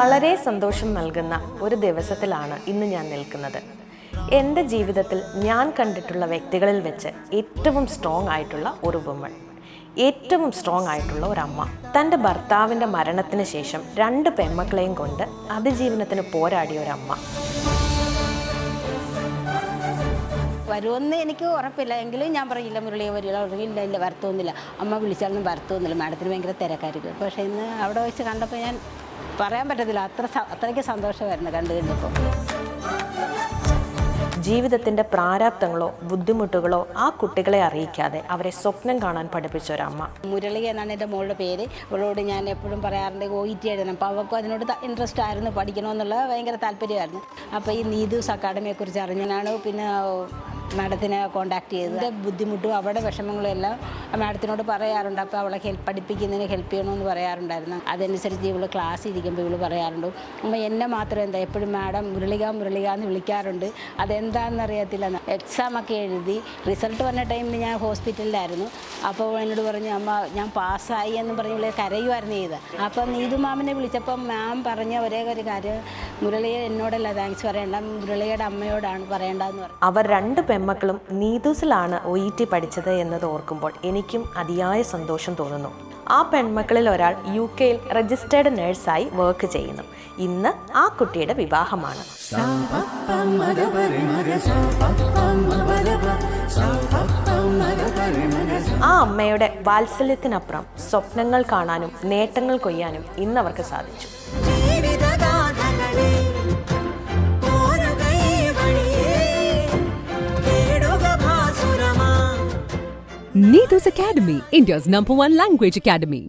വളരെ സന്തോഷം നൽകുന്ന ഒരു ദിവസത്തിലാണ് ഇന്ന് ഞാൻ നിൽക്കുന്നത്. എൻ്റെ ജീവിതത്തിൽ ഞാൻ കണ്ടിട്ടുള്ള വ്യക്തികളിൽ വെച്ച് ഏറ്റവും സ്ട്രോങ് ആയിട്ടുള്ള ഒരു വുമൺ, ഏറ്റവും സ്ട്രോങ് ആയിട്ടുള്ള ഒരമ്മ. തൻ്റെ ഭർത്താവിൻ്റെ മരണത്തിന് ശേഷം 2 പെൺമക്കളെയും കൊണ്ട് അതിജീവനത്തിന് പോരാടിയ ഒരമ്മ. വരുമെന്ന് എനിക്ക് ഉറപ്പില്ല, എങ്കിലും ഞാൻ പറയില്ല മുരളിയെ വരില്ല, ഇല്ല വരത്തൊന്നുമില്ല, അമ്മ വിളിച്ചാലൊന്നും വരത്തൊന്നുമില്ല, മാഡത്തിന് ഭയങ്കര തിരക്കായിരിക്കും. പക്ഷേ ഇന്ന് അവിടെ വെച്ച് കണ്ടപ്പോൾ ഞാൻ പറയാൻ പറ്റത്തില്ല, അത്രയ്ക്ക് സന്തോഷമായിരുന്നു കണ്ടു കഴിഞ്ഞപ്പോൾ. ജീവിതത്തിൻ്റെ പ്രാരാബ്ദങ്ങളോ ബുദ്ധിമുട്ടുകളോ ആ കുട്ടികളെ അറിയിക്കാതെ അവരെ സ്വപ്നം കാണാൻ പഠിപ്പിച്ച ഒരമ്മ. മുരളി എന്നാണ് എൻ്റെ മോളുടെ പേര്. ഇവളോട് ഞാൻ എപ്പോഴും പറയാറുണ്ട് OET എഴുതണം. അപ്പോൾ അവൾക്കും അതിനോട് ഇൻട്രസ്റ്റ് ആയിരുന്നു, പഠിക്കണമെന്നുള്ള ഭയങ്കര താല്പര്യമായിരുന്നു. അപ്പോൾ ഈ നീതൂസ് അക്കാഡമിയെക്കുറിച്ച് അറിഞ്ഞാണ് പിന്നെ മാഡത്തിനെ കോൺടാക്ട് ചെയ്തത്. എൻ്റെ ബുദ്ധിമുട്ടും അവിടെ വിഷമങ്ങളും എല്ലാം മാഡത്തിനോട് പറയാറുണ്ട്. അപ്പോൾ അവളെ പഠിപ്പിക്കുന്നതിന് ഹെൽപ്പ് ചെയ്യണമെന്ന് പറയാറുണ്ടായിരുന്നു. അതനുസരിച്ച് ഇവൾ ക്ലാസ് ഇരിക്കുമ്പോൾ ഇവൾ പറയാറുണ്ട്, അപ്പോൾ എന്നെ മാത്രം എന്താ എപ്പോഴും മാഡം മുരളിക എന്ന് വിളിക്കാറുണ്ട്, അതെന്താണെന്ന് അറിയത്തില്ല. എക്സാമൊക്കെ എഴുതി റിസൾട്ട് വന്ന ടൈമിൽ ഞാൻ ഹോസ്പിറ്റലിലായിരുന്നു. അപ്പോൾ എന്നോട് പറഞ്ഞു, അമ്മ ഞാൻ പാസ്സായി എന്ന് പറഞ്ഞ് കരയുമായിരുന്നു ചെയ്ത്. അപ്പം നീതു മാമിനെ വിളിച്ചപ്പം മാം പറഞ്ഞ ഒരേ ഒരു കാര്യം, മുരളിയെ എന്നോടല്ല താങ്ക്സ് പറയേണ്ട, മുരളിയുടെ അമ്മയോടാണ് പറയേണ്ടതെന്ന് പറഞ്ഞു. അവർ 2 പെൺമക്കളും നീതൂസിലാണ് OET പഠിച്ചത് എന്നത് ഓർക്കുമ്പോൾ എനിക്കും അതിയായ സന്തോഷം തോന്നുന്നു. ആ പെൺമക്കളിൽ ഒരാൾ UK-യിൽ രജിസ്റ്റേർഡ് നേഴ്സായി വർക്ക് ചെയ്യുന്നു. ഇന്ന് ആ കുട്ടിയുടെ വിവാഹമാണ്. ആ അമ്മയുടെ വാത്സല്യത്തിനപ്പുറം സ്വപ്നങ്ങൾ കാണാനും നേട്ടങ്ങൾ കൊയ്യാനും ഇന്നവർക്ക് സാധിച്ചു. Needus Academy, India's #1 language academy.